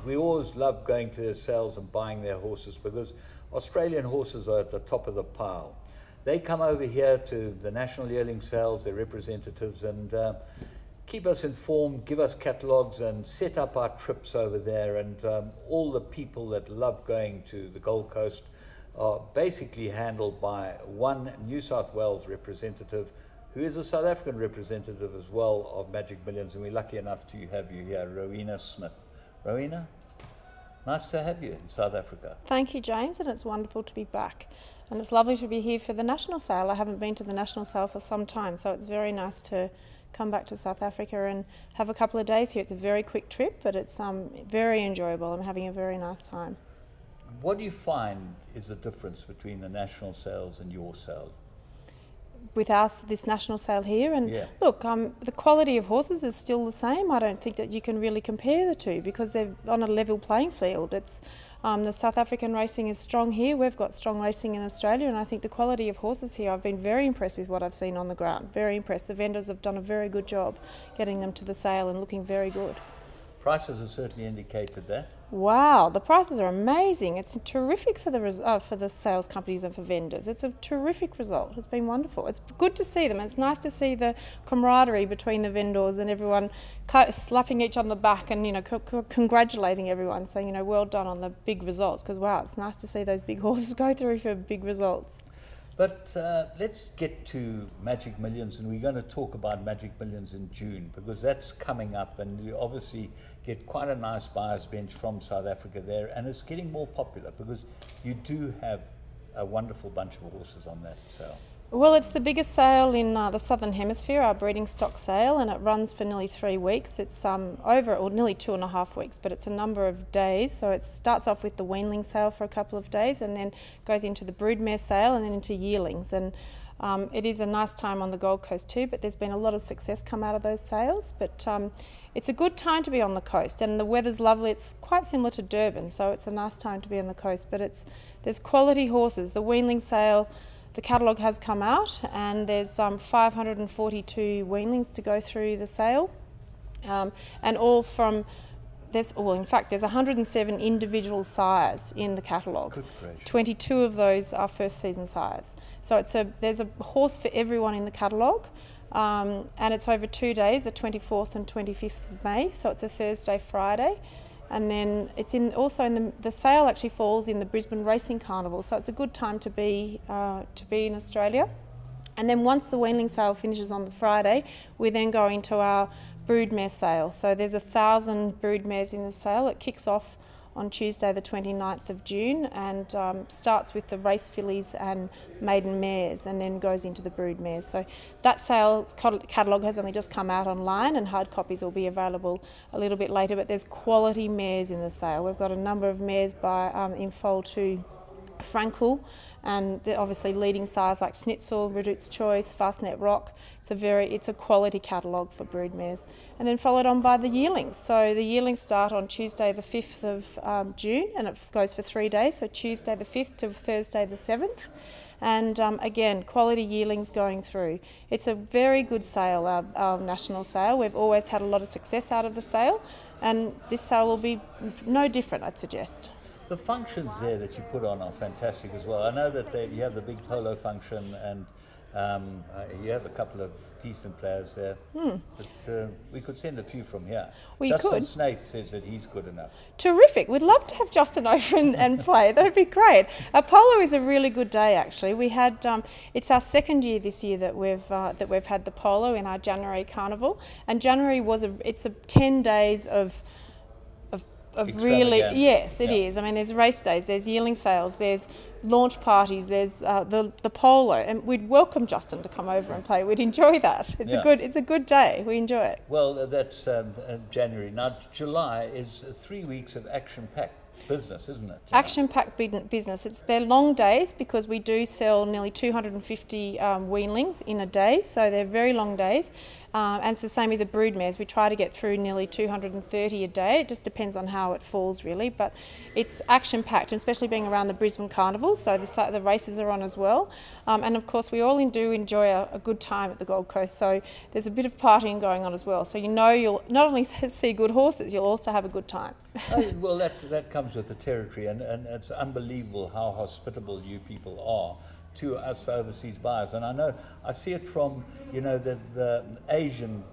we always love going to their sales and buying their horses because Australian horses are at the top of the pile. They come over here to the National Yearling Sales, their representatives, and keep us informed, give us catalogues, and set up our trips over there. And all the people that love going to the Gold Coast are basically handled by one New South Wales representative who is a South African representative as well of Magic Millions, and we're lucky enough to have you here, Rowena Smith. Rowena, nice to have you in South Africa. Thank you, James, and it's wonderful to be back. And it's lovely to be here for the National Sale. I haven't been to the National Sale for some time, so it's very nice to come back to South Africa and have a couple of days here. It's a very quick trip, but it's very enjoyable. I'm having a very nice time. What do you find is the difference between the national sales and your sale? With us, this national sale here, and look, the quality of horses is still the same. I don't think that you can really compare the two because they're on a level playing field. It's the South African racing is strong here. We've got strong racing in Australia, and I think the quality of horses here, I've been very impressed with what I've seen on the ground. Very impressed. The vendors have done a very good job getting them to the sale and looking very good. Prices have certainly indicated that. Wow, the prices are amazing. It's terrific for the sales companies and for vendors. It's a terrific result. It's been wonderful. It's good to see them. It's nice to see the camaraderie between the vendors and everyone slapping each on the back and congratulating everyone, saying well done on the big results. Because wow, it's nice to see those big horses go through for big results. But let's get to Magic Millions, and we're going to talk about Magic Millions in June because that's coming up, and you obviously get quite a nice buyer's bench from South Africa there, and it's getting more popular because you do have a wonderful bunch of horses on that sale. Well, it's the biggest sale in the Southern Hemisphere, our breeding stock sale, and it runs for nearly 3 weeks. It's nearly 2.5 weeks, but it's a number of days. So it starts off with the weanling sale for a couple of days and then goes into the broodmare sale and then into yearlings. And it is a nice time on the Gold Coast too, but there's been a lot of success come out of those sales. But it's a good time to be on the coast, and the weather's lovely. It's quite similar to Durban, so it's a nice time to be on the coast. But there's quality horses. The weanling sale, the catalogue has come out, and there's 542 weanlings to go through the sale, and all from there's 107 individual sires in the catalogue. 22 of those are first season sires. So there's a horse for everyone in the catalogue. and it's over 2 days, the 24th and 25th of May, so it's a Thursday, Friday. And then it's also in the sale actually falls in the Brisbane Racing Carnival, so it's a good time to be in Australia. And then once the weanling sale finishes on the Friday, we then go into our broodmare sale. So there's 1,000 broodmares in the sale. It kicks off on Tuesday the 29th of June and starts with the race fillies and maiden mares and then goes into the broodmares. So that sale catalogue has only just come out online and hard copies will be available a little bit later, but there's quality mares in the sale. We've got a number of mares in foal to Frankel, and they're obviously leading sires like Schnitzel, Redout's Choice, Fastnet Rock. It's a quality catalogue for broodmares. And then followed on by the yearlings. So the yearlings start on Tuesday the 5th of June and it goes for 3 days, so Tuesday the 5th to Thursday the 7th. And again, quality yearlings going through. It's a very good sale, our national sale. We've always had a lot of success out of the sale, and this sale will be no different, I'd suggest. The functions there that you put on are fantastic as well. I know that you have the big polo function and you have a couple of decent players there. But we could send a few from here. Well, Justin Snaith says that he's good enough. Terrific. We'd love to have Justin over and play. That'd be great. Polo is a really good day, actually. We had it's our second year this year that we've had the polo in our January carnival, and January it's 10 days of really, yes, it is. I mean, there's race days, there's yearling sales, there's launch parties, there's the polo, and we'd welcome Justin to come over and play. We'd enjoy that. It's a good day. We enjoy it. Well, that's January. Now, July is 3 weeks of action-packed business, isn't it? Action-packed business. They're long days because we do sell nearly 250 weanlings in a day, so they're very long days. And it's the same with the broodmares. We try to get through nearly 230 a day. It just depends on how it falls, really. But it's action-packed, and especially being around the Brisbane Carnival, so the races are on as well. And of course, we all do enjoy a good time at the Gold Coast, so there's a bit of partying going on as well. So you'll not only see good horses, you'll also have a good time. Well, that comes with the territory, and it's unbelievable how hospitable you people are to us overseas buyers. And I see it from the Asian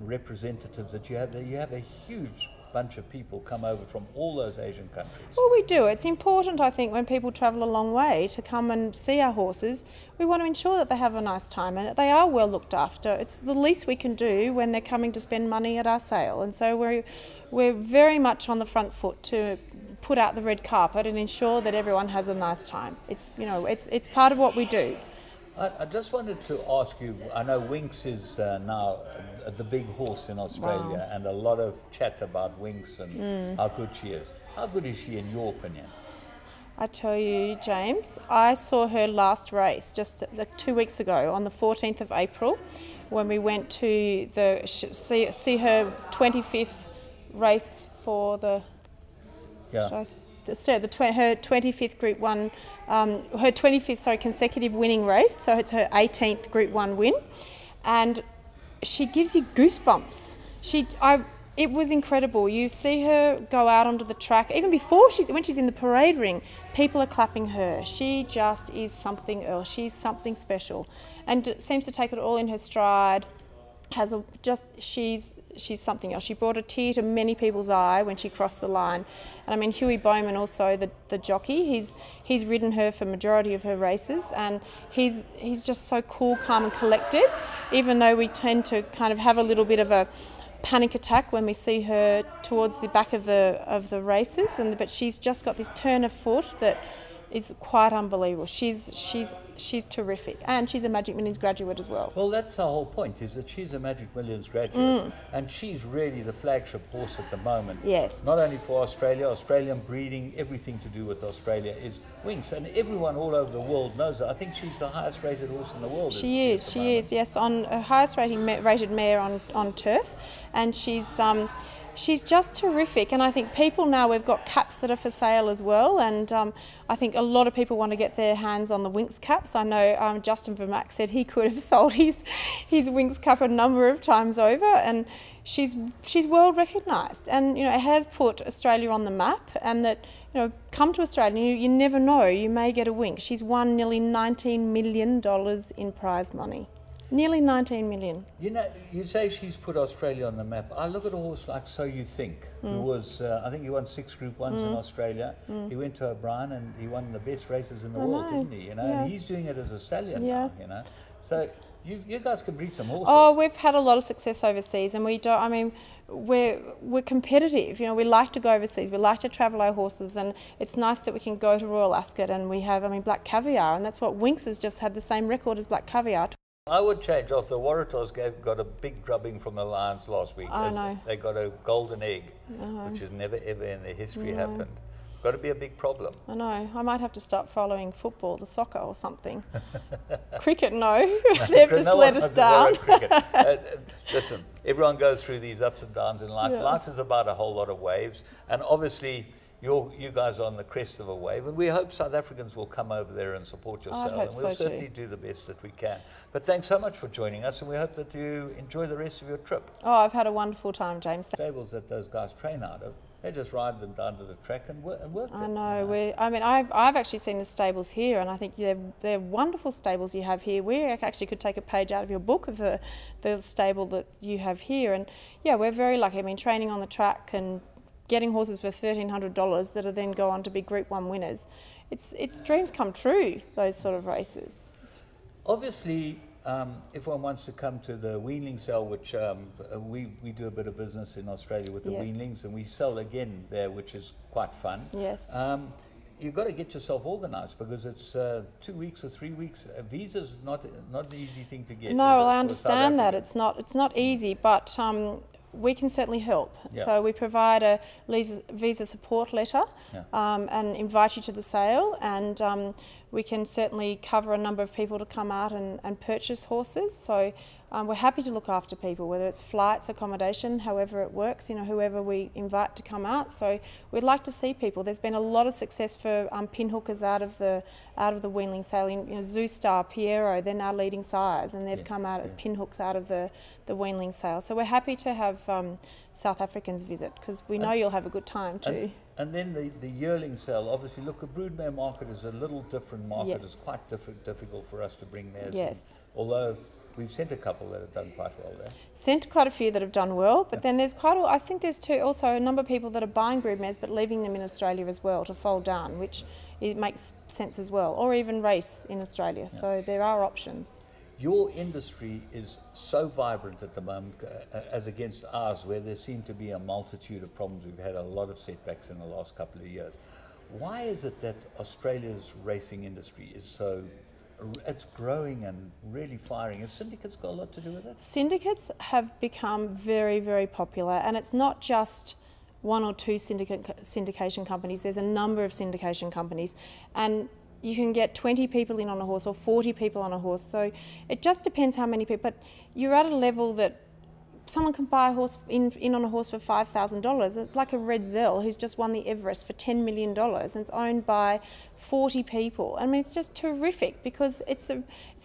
representatives that you have there. You have a huge bunch of people come over from all those Asian countries. Well, we do. It's important, I think, when people travel a long way to come and see our horses. We want to ensure that they have a nice time and that they are well looked after. It's the least we can do when they're coming to spend money at our sale. And so we're very much on the front foot to put out the red carpet and ensure that everyone has a nice time. It's part of what we do. I just wanted to ask you, I know Winx is now the big horse in Australia, and a lot of chat about Winx and how good she is. How good is she in your opinion? I tell you, James, I saw her last race just 2 weeks ago on the 14th of April when we went to see her 25th race for the... Yeah. So her 25th Group 1, her 25th consecutive winning race. So it's her 18th Group 1 win, and she gives you goosebumps. It was incredible. You see her go out onto the track even before when she's in the parade ring. People are clapping her. She just is something else. She's something special, and seems to take it all in her stride. She's something else. She brought a tear to many people's eye when she crossed the line. And I mean, Huey Bowman also, the jockey, he's ridden her for majority of her races, and he's just so cool, calm and collected, even though we tend to kind of have a little bit of a panic attack when we see her towards the back of the races, but she's just got this turn of foot that is quite unbelievable. She's terrific, and she's a Magic Millions graduate as well. Well, that's the whole point, is that she's a Magic Millions graduate, and she's really the flagship horse at the moment. Yes. Not only for Australia, Australian breeding, everything to do with Australia is Winx, and everyone all over the world knows her. I think she's the highest rated horse in the world. She is, yes, on her highest rated mare on turf, and she's just terrific, and I think people now, we've got caps that are for sale as well, and I think a lot of people want to get their hands on the Winx caps. I know Justin Vermack said he could have sold his Winx cap a number of times over, and she's world recognised, and it has put Australia on the map, and that come to Australia, you never know, you may get a Winx. She's won nearly $19 million in prize money. Nearly 19 million. You know, you say she's put Australia on the map. I look at a horse like So You Think, who was, I think he won 6 Group 1s in Australia. He went to O'Brien and he won the best races in the world, didn't he? You know, and he's doing it as a stallion now, you know. So you guys can breed some horses. Oh, we've had a lot of success overseas, and we don't. I mean, we're competitive. You know, we like to go overseas. We like to travel our horses, and it's nice that we can go to Royal Ascot and we have, I mean, Black Caviar, and that's what Winx has just had the same record as Black Caviar. I would change off. The Waratahs got a big drubbing from the Lions last week. I know. They got a golden egg, which has never ever in their history happened. Got to be a big problem. I know. I might have to start following football, the soccer or something. Cricket, no. They've just let us down. Listen, everyone goes through these ups and downs in life. Life is about a whole lot of waves, and obviously you guys are on the crest of a wave, and we hope South Africans will come over there and support yourself, and we'll certainly do the best that we can. But thanks so much for joining us, and we hope that you enjoy the rest of your trip. Oh, I've had a wonderful time, James. Stables that those guys train out of, they just ride them down to the track and work. I know. I mean, I've actually seen the stables here, and I think they're wonderful stables you have here. We actually could take a page out of your book of the stable that you have here, and yeah, we're very lucky. I mean, training on the track and getting horses for $1,300 that are then go on to be Group 1 winners. It's dreams come true, those sort of races. Obviously, if one wants to come to the weanling sale, which we do a bit of business in Australia with the weanlings, and we sell again there, which is quite fun. Yes. You've got to get yourself organised, because it's 2 weeks or 3 weeks. A visa's not an easy thing to get. No, well, I understand that it's not easy, but we can certainly help. So we provide a visa support letter and invite you to the sale, and we can certainly cover a number of people to come out and purchase horses. So we're happy to look after people, whether it's flights, accommodation, however it works, you know, whoever we invite to come out. So we'd like to see people. There's been a lot of success for pinhookers out of the weanling sale. You know, Zoostar, Piero, they're now leading sires, and they've come out at pinhooks out of the weanling sale. So we're happy to have South Africans visit, because we know you'll have a good time too. And then the yearling sale, obviously, look, the broodmare market is a little different market. It's quite difficult for us to bring mares in, although we've sent a couple that have done quite well there. Sent quite a few that have done well, but then there's I think there's also a number of people that are buying broodmares but leaving them in Australia as well to foal down, which it makes sense as well, or even race in Australia. So there are options. Your industry is so vibrant at the moment as against ours, where there seem to be a multitude of problems. We've had a lot of setbacks in the last couple of years. Why is it that Australia's racing industry is it's growing and really firing? Has syndicates got a lot to do with it? Syndicates have become very, very popular, and it's not just one or two syndication companies. There's a number of syndication companies, and you can get 20 people in on a horse or 40 people on a horse. So it just depends how many people. But you're at a level that someone can buy a horse in on a horse for $5,000. It's like a Red Zell who's just won the Everest for $10 million, and it's owned by 40 people. I mean, it's just terrific, because it's a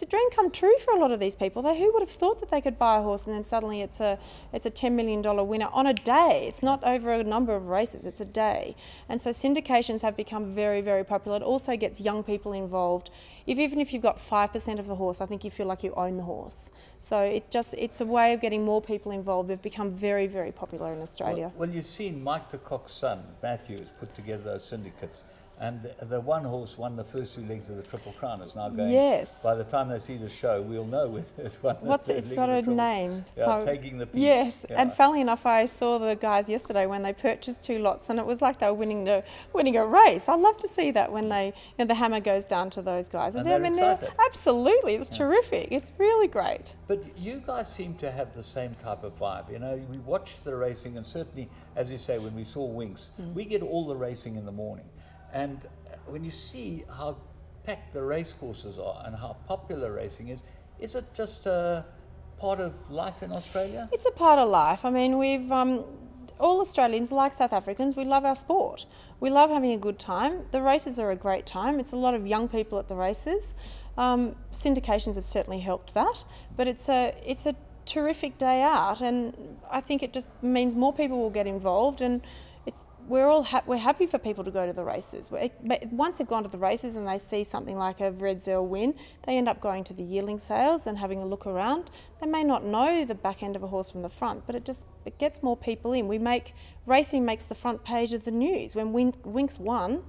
dream come true for a lot of these people. Who would have thought that they could buy a horse and then suddenly it's a $10 million winner on a day? It's not over a number of races, it's a day. And so syndications have become very, very popular. It also gets young people involved. Even if you've got 5% of the horse, I think you feel like you own the horse. So it's a way of getting more people involved. They've become very, very popular in Australia. Well, you've seen Mike de Kock's son, Matthew, has put together those syndicates. And the one horse won the first 2 legs of the Triple Crown. It's now going. Yes. By the time they see the show, we'll know whether it's one. It's got a name. Yeah, Taking the Piece. Yes, and funnily enough, I saw the guys yesterday when they purchased 2 lots, and it was like they were winning a race. I love to see that when the hammer goes down to those guys. And they're excited. Absolutely, it's terrific. It's really great. But you guys seem to have the same type of vibe. You know, we watch the racing, and certainly, as you say, when we saw Winx, we get all the racing in the morning. And when you see how packed the race courses are and how popular racing is it just a part of life in Australia? It's a part of life. I mean, we've all Australians, like South Africans, we love our sport. We love having a good time. The races are a great time. It's a lot of young people at the races. Syndications have certainly helped that, but it's a terrific day out, and I think it just means more people will get involved, and we're happy for people to go to the races. But once they've gone to the races and they see something like a Red Zell win, they end up going to the yearling sales and having a look around. They may not know the back end of a horse from the front, but it gets more people in. Racing makes the front page of the news. When Winx won,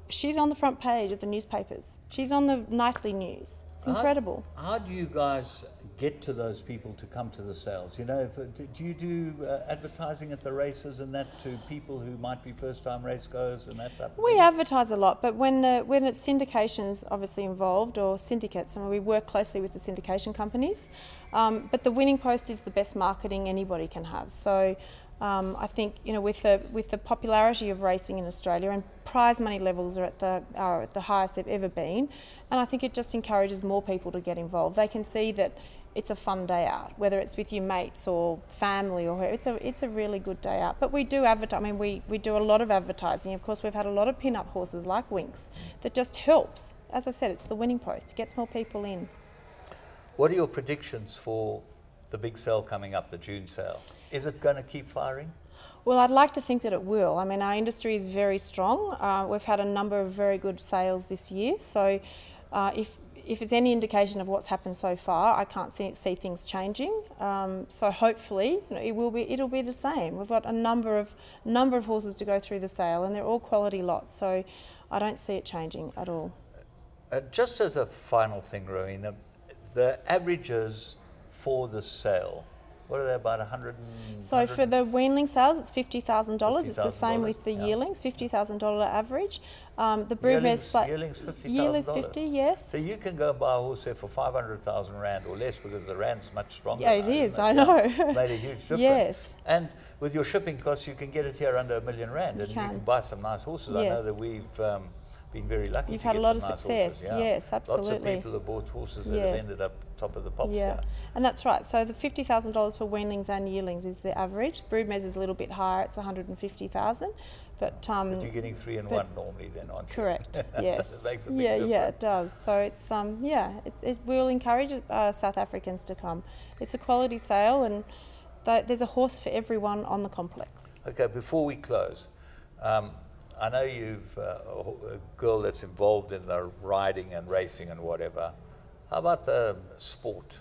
she's on the front page of the newspapers. She's on the nightly news. It's incredible. How do you guys get to those people to come to the sales? You know, do you do advertising at the races and that to people who might be first-time race goers and that type of thing? We advertise a lot, but when it's syndications obviously involved, or syndicates, and we work closely with the syndication companies. But the winning post is the best marketing anybody can have. So I think, you know, with the popularity of racing in Australia, and prize money levels are at the highest they've ever been, and I think it just encourages more people to get involved. They can see that it's a fun day out, whether it's with your mates or family or whoever. It's a really good day out. But we do advertise. I mean, we do a lot of advertising. Of course, we've had a lot of pin-up horses like Winx that just helps. As I said, it's the winning post. It gets more people in. What are your predictions for the big sale coming up, the June sale? Is it going to keep firing? Well, I'd like to think that it will. I mean, our industry is very strong. We've had a number of very good sales this year. So if it's any indication of what's happened so far, I can't see things changing. So hopefully, you know, it'll be the same. We've got a number of horses to go through the sale, and they're all quality lots. So I don't see it changing at all. Just as a final thing, Rowena, the averages for the sale, what are they, about 100? So for the weanling sales, it's $50,000. It's the same with the yearlings, $50,000 average. The broodmares, yearlings $50,000. Yearlings 50, yes. So you can go and buy a horse there for 500,000 rand or less, because the rand's much stronger. Yeah, it is. I know. It's made a huge difference. Yes. And with your shipping costs, you can get it here under R1 million, and you can buy some nice horses. Yes. I know that we've been very lucky. You've to had get a lot of some nice success. Horses, yeah. Yes, absolutely. Lots of people have bought horses that have ended up top of the pops. Yeah, and that's right. So the $50,000 for weanlings and yearlings is the average. Broodmares is a little bit higher. It's $150,000. But you're getting 3 in 1 normally, then, aren't you? Correct. Yes. It makes a big difference. Yeah, it does. So it's it will encourage South Africans to come. It's a quality sale, and there's a horse for everyone on the complex. Okay, before we close, I know you've a girl that's involved in the riding and racing and whatever. How about the sport?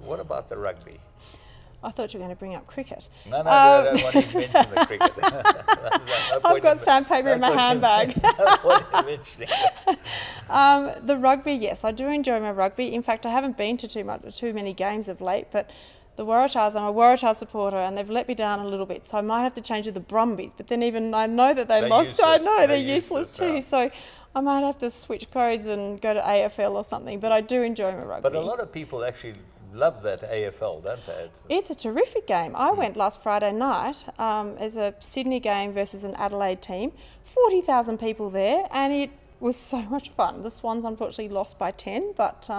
What about the rugby? I thought you were going to bring up cricket. No, I don't want to mention the cricket. I've got sandpaper in my handbag. The rugby, yes, I do enjoy my rugby. In fact, I haven't been to too many games of late, but the Waratahs, I'm a Waratah supporter, and they've let me down a little bit, so I might have to change to the Brumbies. But then even I know that they're lost. Useless. I know they're useless too. So I might have to switch codes and go to AFL or something. But I do enjoy my rugby. But a lot of people actually love that AFL, don't they? It's a terrific game. I went last Friday night as a Sydney game versus an Adelaide team. 40,000 people there, and it was so much fun. The Swans unfortunately lost by 10, but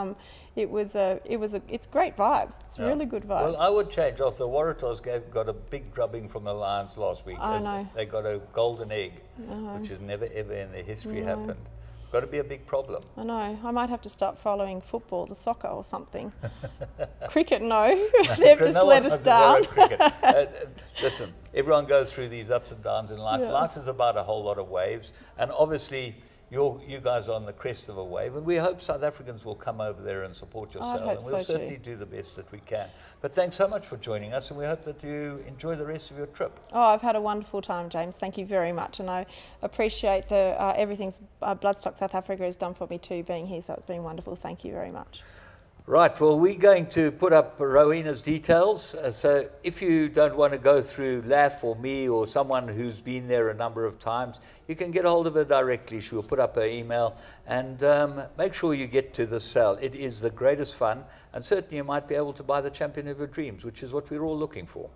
it's great vibe. It's a really good vibe. Well, I would change off. The Waratahs got a big drubbing from the Lions last week. I know. They got a golden egg, which has never ever in their history happened. Got to be a big problem. I know. I might have to start following football, the soccer or something. Cricket, no. They've just let us down. Listen, everyone goes through these ups and downs in life. Yeah. Life is about a whole lot of waves, and obviously you guys are on the crest of a wave, and we hope South Africans will come over there and support your sale, and we'll certainly do the best that we can. But thanks so much for joining us, and we hope that you enjoy the rest of your trip. Oh, I've had a wonderful time, James. Thank you very much, and I appreciate everything Bloodstock South Africa has done for me too, being here, so it's been wonderful. Thank you very much. Right, well, we're going to put up Rowena's details, so if you don't want to go through LAF or me or someone who's been there a number of times, you can get a hold of her directly. She will put up her email, and make sure you get to the sale. It is the greatest fun, and certainly you might be able to buy the champion of your dreams, which is what we're all looking for.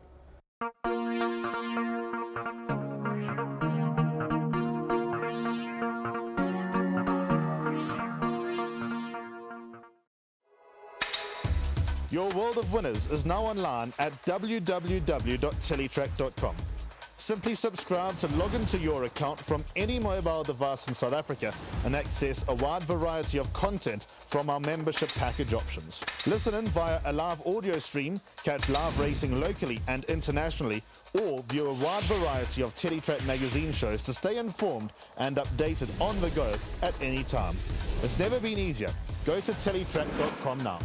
Your world of winners is now online at www.teletrack.com. Simply subscribe to log into your account from any mobile device in South Africa and access a wide variety of content from our membership package options. Listen in via a live audio stream, catch live racing locally and internationally, or view a wide variety of Teletrack magazine shows to stay informed and updated on the go at any time. It's never been easier. Go to teletrack.com now.